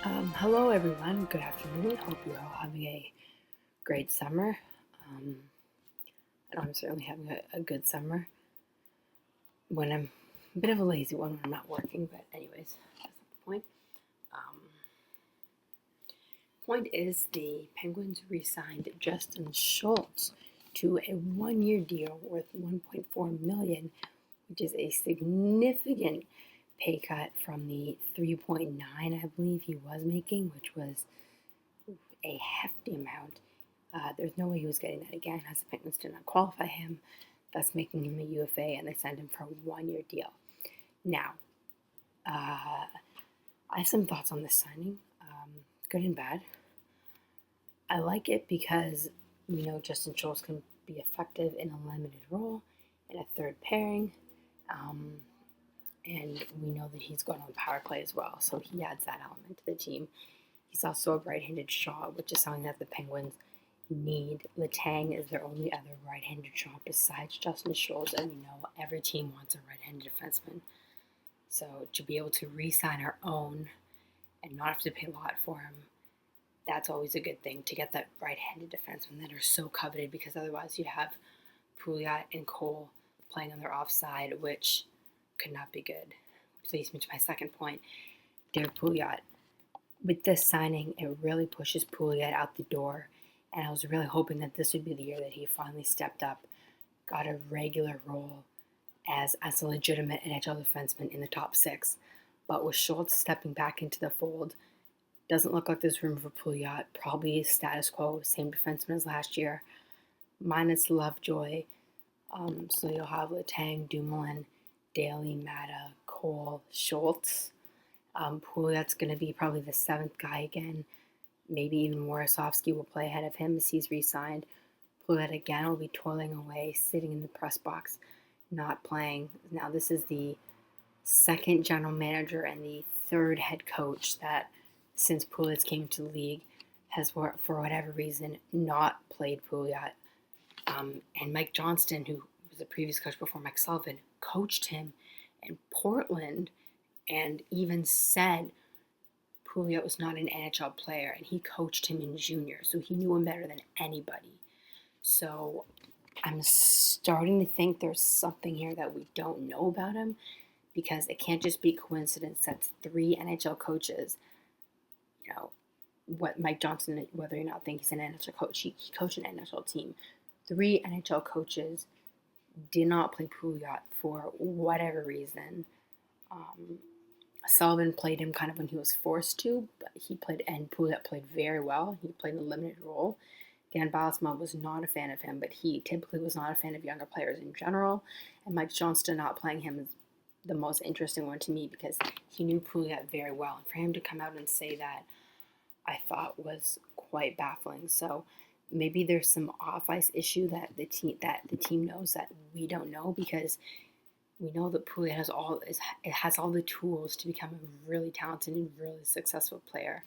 Hello everyone, good afternoon. Hope you're all having a great summer. Um, I know I'm certainly having a good summer when I'm a bit of a lazy one when I'm not working, but anyways, that's not the point. Um, Point is the Penguins re-signed Justin Schultz to a one-year deal worth $1.4 million, which is a significant pay cut from the 3.9 I believe he was making, which was a hefty amount. There's no way he was getting that again, as the Penguins did not qualify him, thus making him a UFA, and they signed him for a one-year deal. Now, I have some thoughts on this signing, good and bad. I like it because we know Justin Schultz can be effective in a limited role, in a third pairing, and we know that he's good on power play as well, so he adds that element to the team. He's also a right-handed shot, which is something that the Penguins need. Letang is their only other right-handed shot besides Justin Schultz, and we know every team wants a right-handed defenseman. So to be able to re-sign our own and not have to pay a lot for him, that's always a good thing, to get that right-handed defenseman that are so coveted, because otherwise you'd have Pouliot and Cole playing on their offside, which could not be good. Which leads me to my second point, Derrick Pouliot. With this signing, it really pushes Pouliot out the door, and I was really hoping that this would be the year that he finally stepped up, got a regular role as a legitimate NHL defenseman in the top six. But with Schultz stepping back into the fold, doesn't look like there's room for Pouliot. Probably status quo, same defenseman as last year, minus Lovejoy. So you'll have Letang, Dumoulin, Daly, Mata, Cole, Schultz. Pouliot's going to be probably the seventh guy again. Maybe even Morosovsky will play ahead of him as he's re-signed. Pouliot again will be toiling away, sitting in the press box, not playing. Now this is the second general manager and the third head coach that, since Pouliot came to the league, has, for whatever reason, not played Pouliot. And Mike Johnston, who was the previous coach before Mike Sullivan, coached him in Portland and even said Pouliot was not an NHL player, and he coached him in junior, so he knew him better than anybody. So I'm starting to think there's something here that we don't know about him, because it can't just be coincidence that three NHL coaches, what Mike Johnson, whether or not think he's an NHL coach, he coached an NHL team. Three NHL coaches did not play Pouliot for whatever reason. Sullivan played him kind of when he was forced to, but he played, and Pouliot played very well. He played a limited role. Dan Bylsma was not a fan of him, but he typically was not a fan of younger players in general. And Mike Johnston not playing him is the most interesting one to me, because he knew Pouliot very well. And for him to come out and say that, I thought was quite baffling. So maybe there's some off-ice issue that the team knows that we don't know, because we know that Pouliot has all the tools to become a really talented and really successful player.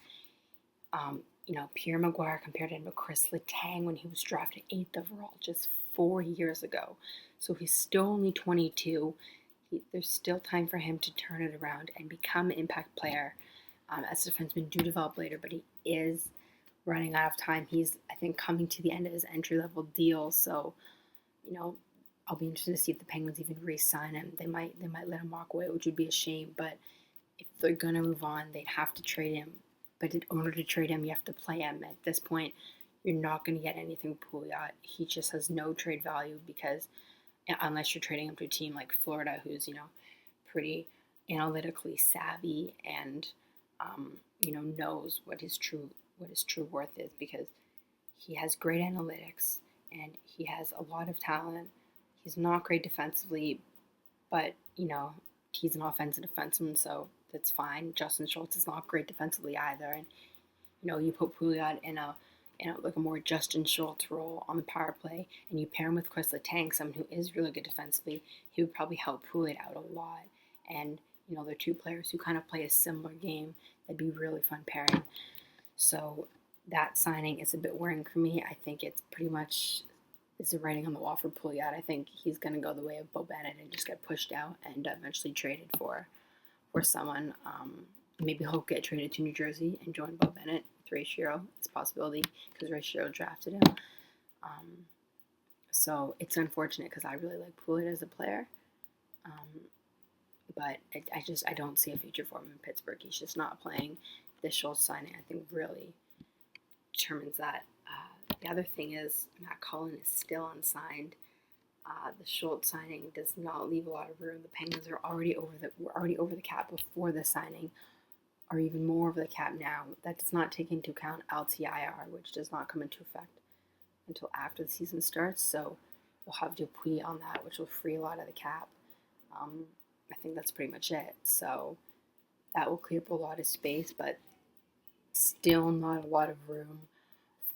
Pierre Maguire compared him to Chris Letang when he was drafted 8th overall just 4 years ago. So he's still only 22. There's still time for him to turn it around and become an impact player. As defensemen do develop later, but he is running out of time. He's, I think, coming to the end of his entry-level deal. So, I'll be interested to see if the Penguins even re-sign him. They might let him walk away, which would be a shame. But if they're gonna move on, they'd have to trade him. But in order to trade him, you have to play him. At this point, you're not going to get anything Pouliot. He just has no trade value, because unless you're trading him to a team like Florida, who's pretty analytically savvy and knows what his true worth is, because he has great analytics and he has a lot of talent. He's not great defensively, but he's an offensive defenseman, so that's fine. Justin Schultz is not great defensively either, and you put Pouliot in a like a more Justin Schultz role on the power play, and you pair him with Chris Letang, someone who is really good defensively. He would probably help Pouliot out a lot, and they're two players who kind of play a similar game. That'd be really fun pairing. So that signing is a bit worrying for me. I think it's pretty much the writing on the wall for Pouliot. I think he's going to go the way of Bo Bennett and just get pushed out and eventually traded for someone. Maybe he'll get traded to New Jersey and join Bob Bennett with Ray Shero. It's a possibility because Ray Shero drafted him. So it's unfortunate because I really like Pouliot as a player. But I don't see a future for him in Pittsburgh. He's just not playing. The Schultz signing, I think, really determines that. The other thing is Matt Cullen is still unsigned. The Schultz signing does not leave a lot of room. The Penguins were already over the cap before the signing, are even more over the cap now. That does not take into account LTIR, which does not come into effect until after the season starts. So we'll have Dupuis on that, which will free a lot of the cap. I think that's pretty much it. So that will clear up a lot of space, but still not a lot of room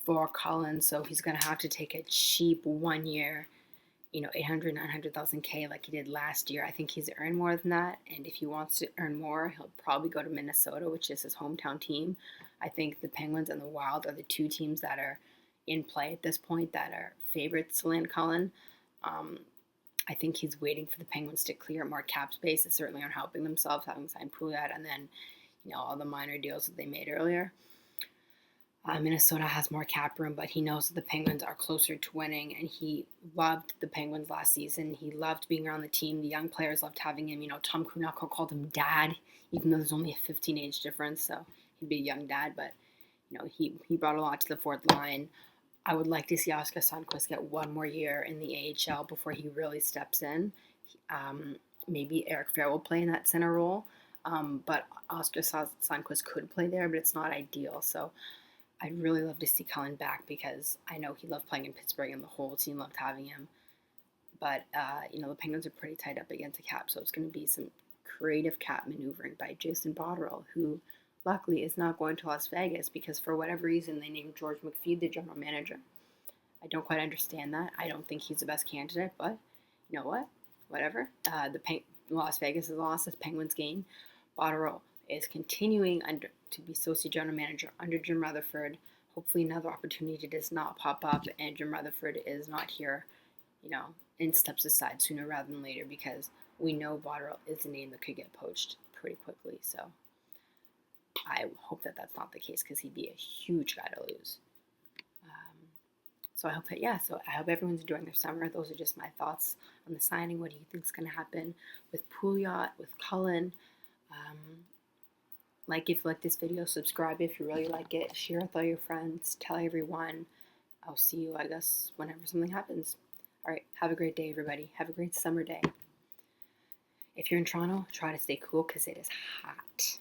for Cullen. So he's going to have to take a cheap 1 year, 800, 900,000 K like he did last year. I think he's earned more than that. And if he wants to earn more, he'll probably go to Minnesota, which is his hometown team. I think the Penguins and the Wild are the two teams that are in play at this point that are favorites to land Cullen. I think he's waiting for the Penguins to clear more cap space. They certainly aren't helping themselves, having signed Pouliot and then, all the minor deals that they made earlier. Minnesota has more cap room, but he knows that the Penguins are closer to winning, and he loved the Penguins last season. He loved being around the team. The young players loved having him. Tom Kunako called him dad, even though there's only a 15 age difference, so he'd be a young dad, but he brought a lot to the fourth line. I would like to see Oscar Sundqvist get 1 more year in the AHL before he really steps in. Maybe Eric Fair will play in that center role, but Oscar Sundqvist could play there, but it's not ideal. So I'd really love to see Cullen back because I know he loved playing in Pittsburgh and the whole team loved having him. But, the Penguins are pretty tight up against the cap, so it's going to be some creative cap maneuvering by Jason Botterill, who luckily is not going to Las Vegas because for whatever reason they named George McPhee the general manager. I don't quite understand that. I don't think he's the best candidate, but you know what? Whatever. Las Vegas has lost this Penguins game. Botterill is continuing to be associate general manager under Jim Rutherford. Hopefully another opportunity does not pop up and Jim Rutherford is not here, and steps aside sooner rather than later because we know Botterill is a name that could get poached pretty quickly. So I hope that that's not the case because he'd be a huge guy to lose. So I hope everyone's enjoying their summer. Those are just my thoughts on the signing. What do you think is going to happen with Pouliot, with Cullen? If you like this video, subscribe if you really like it. Share with all your friends. Tell everyone. I'll see you, I guess, whenever something happens. All right, have a great day, everybody. Have a great summer day. If you're in Toronto, try to stay cool because it is hot.